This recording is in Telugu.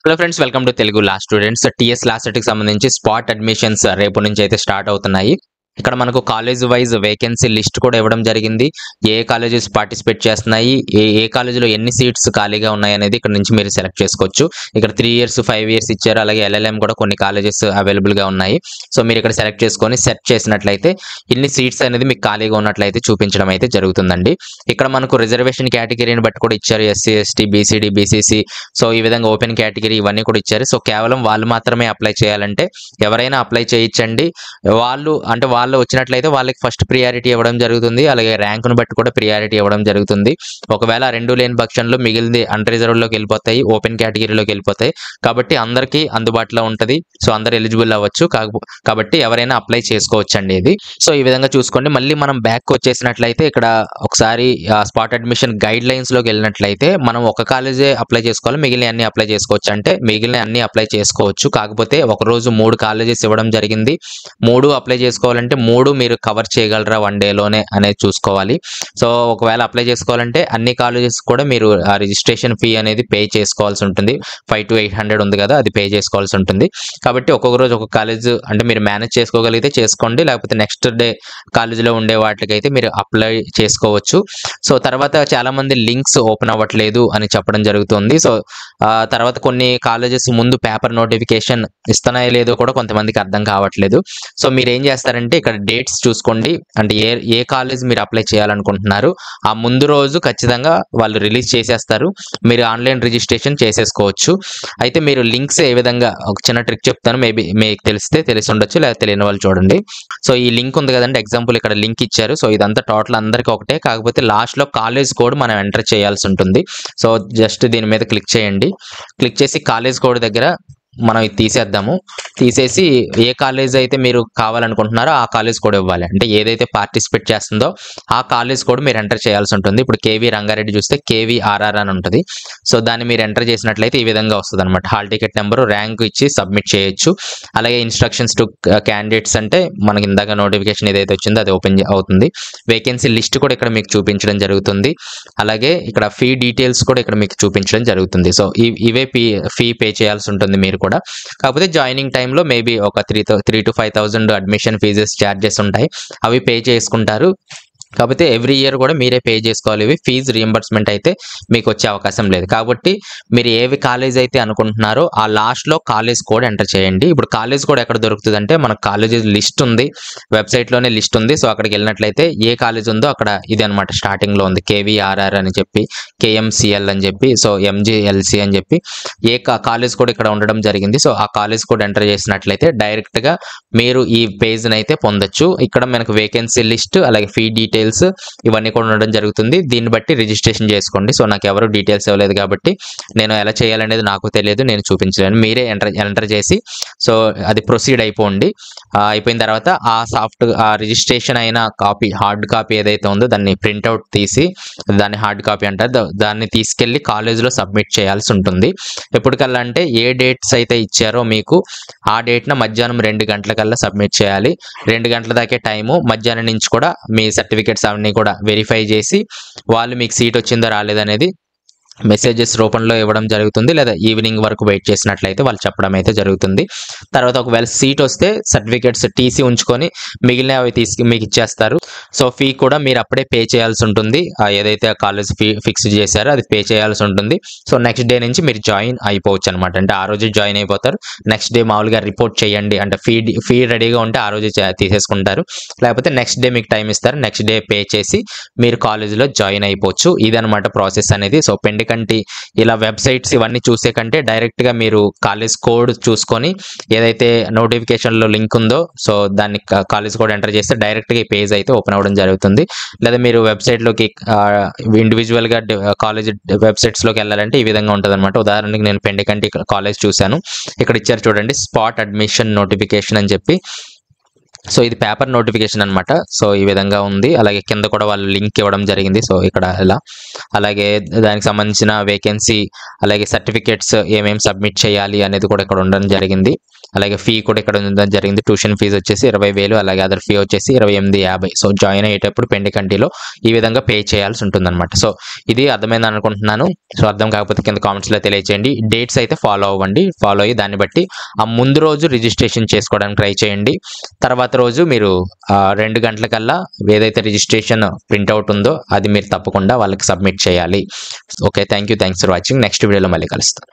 Hello friends, welcome to Telugu law students. TS law సెట్‌కి సంబంధించి స్పాట్ అడ్మిషన్స్ రేపు నుంచి అయితే స్టార్ట్ అవుతున్నాయి. ఇక్కడ మనకు కాలేజ్ వైస్ వేకెన్సీ లిస్ట్ కూడా ఇవ్వడం జరిగింది. ఏ కాలేజెస్ పార్టిసిపేట్ చేస్తున్నాయి, ఏ ఏ కాలేజీలో ఎన్ని సీట్స్ ఖాళీగా ఉన్నాయనేది ఇక్కడ నుంచి మీరు సెలెక్ట్ చేసుకోవచ్చు. ఇక్కడ 3 ఇయర్స్, 5 ఇయర్స్ ఇచ్చారు. అలాగే ఎల్ఎల్ఎం కూడా కొన్ని కాలేజెస్ అవైలబుల్‌గా ఉన్నాయి. సో మీరు ఇక్కడ సెలెక్ట్ చేసుకొని సెట్ చేసినట్లయితే ఇన్ని సీట్స్ అనేది మీకు ఖాళీగా ఉన్నట్లయితే చూపించడం అయితే జరుగుతుందండి. ఇక్కడ మనకు రిజర్వేషన్ కేటగిరీని బట్టి కూడా ఇచ్చారు. SC, ST, B C D, B C C. So ఈ విధంగా ఓపెన్ కేటగిరీ ఇవన్నీ కూడా ఇచ్చారు. సో కేవలం వాళ్ళు మాత్రమే అప్లై చేయాలంటే ఎవరైనా అప్లై చేయొచ్చండి. వాళ్ళు వచ్చినట్లయితే వాళ్ళకి ఫస్ట్ ప్రియారిటీ ఇవ్వడం జరుగుతుంది. అలాగే ర్యాంకును బట్టి కూడా ప్రియారిటీ ఇవ్వడం జరుగుతుంది. ఒకవేళ రెండు లేని పక్షంలో మిగిలింది అన్రిజర్వ్డ్లోకి వెళ్ళిపోతాయి, ఓపెన్ కేటగిరీలోకి వెళ్ళిపోతాయి. కాబట్టి అందరికీ అందుబాటులో ఉంటుంది. సో అందరు ఎలిజిబుల్ అవ్వచ్చు. కాబట్టి ఎవరైనా అప్లై చేసుకోవచ్చండి ఇది. సో ఈ విధంగా చూసుకోండి. మళ్ళీ మనం బ్యాక్ వచ్చేసినట్లయితే ఇక్కడ ఒకసారి స్పాట్ అడ్మిషన్ గైడ్ లైన్స్ లోకి వెళ్ళినట్లయితే మనం ఒక కాలేజే అప్లై చేసుకోవాలి, మిగిలిన అన్ని అప్లై చేసుకోవచ్చు. అంటే మిగిలిన అన్ని అప్లై చేసుకోవచ్చు. కాకపోతే ఒక రోజు 3 కాలేజెస్ ఇవ్వడం జరిగింది. 3 అప్లై చేసుకోవాలంటే 3 మీరు కవర్ చేయగలరా 1 డేలోనే అనేది చూసుకోవాలి. సో ఒకవేళ అప్లై చేసుకోవాలంటే అన్ని కాలేజెస్ కూడా మీరు ఆ రిజిస్ట్రేషన్ ఫీ అనేది పే చేసుకోవాల్సి ఉంటుంది. 500 to 800 ఉంది కదా, అది పే చేసుకోవాల్సి ఉంటుంది. కాబట్టి ఒక్కొక్క రోజు ఒక్కొక్క కాలేజ్ అంటే మీరు మేనేజ్ చేసుకోగలిగితే చేసుకోండి. లేకపోతే నెక్స్ట్ డే కాలేజీలో ఉండే వాటికైతే మీరు అప్లై చేసుకోవచ్చు. సో తర్వాత చాలా మంది లింక్స్ ఓపెన్ అవ్వట్లేదు అని చెప్పడం జరుగుతుంది. సో తర్వాత కొన్ని కాలేజెస్ ముందు పేపర్ నోటిఫికేషన్ ఇస్తున్నాయో లేదో కూడా కొంతమందికి అర్థం కావట్లేదు. సో మీరు ఏం చేస్తారంటే ఇక్కడ డేట్స్ చూసుకోండి. అంటే ఏ కాలేజ్ మీరు అప్లై చేయాలనుకుంటున్నారు ఆ ముందు రోజు ఖచ్చితంగా వాళ్ళు రిలీజ్ చేసేస్తారు. మీరు ఆన్లైన్ రిజిస్ట్రేషన్ చేసేసుకోవచ్చు. అయితే మీరు లింక్స్ ఏ విధంగా, ఒక చిన్న ట్రిక్ చెప్తాను, మేబీ మీకు తెలిసి ఉండొచ్చు, లేదా తెలియని వాళ్ళు చూడండి. సో ఈ లింక్ ఉంది కదండి, ఎగ్జాంపుల్ ఇక్కడ లింక్ ఇచ్చారు. సో ఇదంతా టోటల్ అందరికీ ఒకటే, కాకపోతే లాస్ట్లో కాలేజ్ కోడ్ మనం ఎంటర్ చేయాల్సి ఉంటుంది. సో జస్ట్ దీని మీద క్లిక్ చేయండి. క్లిక్ చేసి కాలేజ్ కోడ్ దగ్గర మనం ఇది తీసేద్దాము. తీసేసి ఏ కాలేజ్ అయితే మీరు కావాలనుకుంటున్నారో ఆ కాలేజ్ కోడ్ ఇవ్వాలి. అంటే ఏదైతే పార్టిసిపేట్ చేస్తుందో ఆ కాలేజ్ కోడ్ మీరు ఎంటర్ చేయాల్సి ఉంటుంది. ఇప్పుడు కేవీ రంగారెడ్డి చూస్తే కేవీఆర్ఆర్ అని ఉంటుంది. సో దాన్ని మీరు ఎంటర్ చేసినట్లయితే ఈ విధంగా వస్తుంది అనమాట. హాల్ టికెట్ నెంబరు, ర్యాంక్ ఇచ్చి సబ్మిట్ చేయొచ్చు. అలాగే ఇన్స్ట్రక్షన్స్ టు క్యాండిడేట్స్ అంటే మనకి ఇందాక నోటిఫికేషన్ ఏదైతే వచ్చిందో అది ఓపెన్ అవుతుంది. వేకెన్సీ లిస్ట్ కూడా ఇక్కడ మీకు చూపించడం జరుగుతుంది. అలాగే ఇక్కడ ఫీ డీటెయిల్స్ కూడా ఇక్కడ మీకు చూపించడం జరుగుతుంది. సో ఇవే ఫీ పే చేయాల్సి ఉంటుంది మీరు కూడా. కాకపోతే జాయినింగ్ టైంలో మేబీ ఒక 3 to 5,000 అడ్మిషన్ ఫీజెస్ ఛార్జెస్ ఉంటాయి, అవి పే చేసుకుంటారు. కాకపోతే ఎవ్రీ ఇయర్ కూడా మీరే పే చేసుకోవాలి. ఇవి ఫీజు రియంబర్స్మెంట్ అయితే మీకు వచ్చే అవకాశం లేదు. కాబట్టి మీరు ఏవి కాలేజ్ అయితే అనుకుంటున్నారో ఆ లాస్ట్లో కాలేజ్ కోడ్ ఎంటర్ చేయండి. ఇప్పుడు కాలేజ్ కోడ్ ఎక్కడ దొరుకుతుంది అంటే మనకు కాలేజెస్ లిస్ట్ ఉంది, వెబ్సైట్లోనే లిస్ట్ ఉంది. సో అక్కడికి వెళ్ళినట్లయితే ఏ కాలేజ్ ఉందో అక్కడ ఇది అనమాట, స్టార్టింగ్లో ఉంది కేవీఆర్ఆర్ అని చెప్పి, కేఎంసిఎల్ అని చెప్పి, సో ఎంజిఎల్సి అని చెప్పి ఏ కాలేజ్ కోడ్ ఇక్కడ ఉండడం జరిగింది. సో ఆ కాలేజ్ కోడ్ ఎంటర్ చేసినట్లయితే డైరెక్ట్గా మీరు ఈ పేజ్ని అయితే పొందొచ్చు. ఇక్కడ మనకు వేకెన్సీ లిస్ట్, అలాగే ఫీ డీటెయిల్స్ ఇవన్నీ కూడా ఉండడం జరుగుతుంది. దీన్ని బట్టి రిజిస్ట్రేషన్ చేసుకోండి. సో నాకు ఎవరు డీటెయిల్స్ ఇవ్వలేదు కాబట్టి నేను ఎలా చేయాలనేది నాకు తెలియదు, నేను చూపించలేను. మీరే ఎంటర్ చేసి సో అది ప్రొసీడ్ అయిపోండి. అయిపోయిన తర్వాత ఆ రిజిస్ట్రేషన్ అయిన కాపీ, హార్డ్ కాపీ ఏదైతే ఉందో దాన్ని ప్రింట్అవుట్ తీసి, దాన్ని హార్డ్ కాపీ అంటారు, దాన్ని తీసుకెళ్ళి కాలేజ్లో సబ్మిట్ చేయాల్సి ఉంటుంది. ఎప్పటికల్లా అంటే ఏ డేట్స్ అయితే ఇచ్చారో మీకు ఆ డేట్న మధ్యాహ్నం 2 గంటలకల్లా సబ్మిట్ చేయాలి. 2 గంటల దాకే టైము. మధ్యాహ్నం నుంచి కూడా మీ సర్టిఫికేట్స్ అవన్నీ కూడా వెరిఫై చేసి వాళ్ళు మీకు సీట్ వచ్చిందో రాలేదనేది మెసేజెస్ రూపంలో ఇవ్వడం జరుగుతుంది. లేదా ఈవినింగ్ వరకు వెయిట్ చేసినట్లయితే వాళ్ళు చెప్పడం అయితే జరుగుతుంది. తర్వాత ఒకవేళ సీట్ వస్తే సర్టిఫికేట్స్ టీసీ ఉంచుకొని మిగిలిన అవి మీకు ఇచ్చేస్తారు. సో ఫీ కూడా మీరు అప్పుడే పే చేయాల్సి ఉంటుంది. ఏదైతే ఆ కాలేజ్ ఫీ ఫిక్స్ చేశారో అది పే చేయాల్సి ఉంటుంది. సో నెక్స్ట్ డే నుంచి మీరు జాయిన్ అయిపోవచ్చు అనమాట. అంటే ఆ రోజు జాయిన్ అయిపోతారు. నెక్స్ట్ డే మామూలుగా రిపోర్ట్ చేయండి అంటే ఫీ రెడీగా ఉంటే ఆ రోజు తీసేసుకుంటారు. లేకపోతే నెక్స్ట్ డే మీకు టైం ఇస్తారు, నెక్స్ట్ డే పే చేసి మీరు కాలేజీలో జాయిన్ అయిపోవచ్చు. ఇదనమాట ప్రాసెస్ అనేది. సో కంటే ఇలా వెబ్సైట్స్ ఇవన్నీ చూసే కంటే డైరెక్ట్గా మీరు కాలేజ్ కోడ్ చూసుకొని ఏదైతే నోటిఫికేషన్లో లింక్ ఉందో సో దాన్ని కాలేజ్ కోడ్ ఎంటర్ చేస్తే డైరెక్ట్గా ఈ పేజ్ అయితే ఓపెన్ అవ్వడం జరుగుతుంది. లేదా మీరు వెబ్సైట్లోకి ఇండివిజువల్గా కాలేజ్ వెబ్సైట్స్లోకి వెళ్ళాలంటే ఈ విధంగా ఉంటుంది అనమాట. ఉదాహరణకి నేను పెండికంటి కాలేజ్ చూశాను. ఇక్కడ ఇచ్చారు చూడండి, స్పాట్ అడ్మిషన్ నోటిఫికేషన్ అని చెప్పి. సో ఇది పేపర్ నోటిఫికేషన్ అనమాట. సో ఈ విధంగా ఉంది. అలాగే కింద కూడా వాళ్ళు లింక్ ఇవ్వడం జరిగింది. సో ఇక్కడ ఇలా, అలాగే దానికి సంబంధించిన వేకెన్సీ, అలాగే సర్టిఫికేట్స్ ఏమేమి సబ్మిట్ చేయాలి అనేది కూడా ఇక్కడ ఉండడం జరిగింది. అలాగే ఫీ కూడా ఇక్కడ ఉండడం జరిగింది. ట్యూషన్ ఫీజు వచ్చేసి 20,000, అలాగే అదర్ ఫీ వచ్చేసి 28,50. సో జాయిన్ అయ్యేటప్పుడు పెండికంటిలో ఈ విధంగా పే చేయాల్సి ఉంటుందన్నమాట. సో ఇది అర్థమైంది అనుకుంటున్నాను. సో అర్థం కాకపోతే కింద కామెంట్స్లో తెలియచేయండి. డేట్స్ అయితే ఫాలో అవ్వండి. ఫాలో అయ్యి దాన్ని బట్టి ఆ ముందు రోజు రిజిస్ట్రేషన్ చేసుకోవడానికి ట్రై చేయండి. తర్వాత రోజు మీరు 2 గంటలకల్లా ఏదైతే రిజిస్ట్రేషన్ ప్రింట్అవుట్ ఉందో అది మీరు తప్పకుండా వాళ్ళకి సబ్మిట్ చేయాలి. Okay, thanks for watching. Next వీడియోలో మళ్ళీ కలుస్తాను.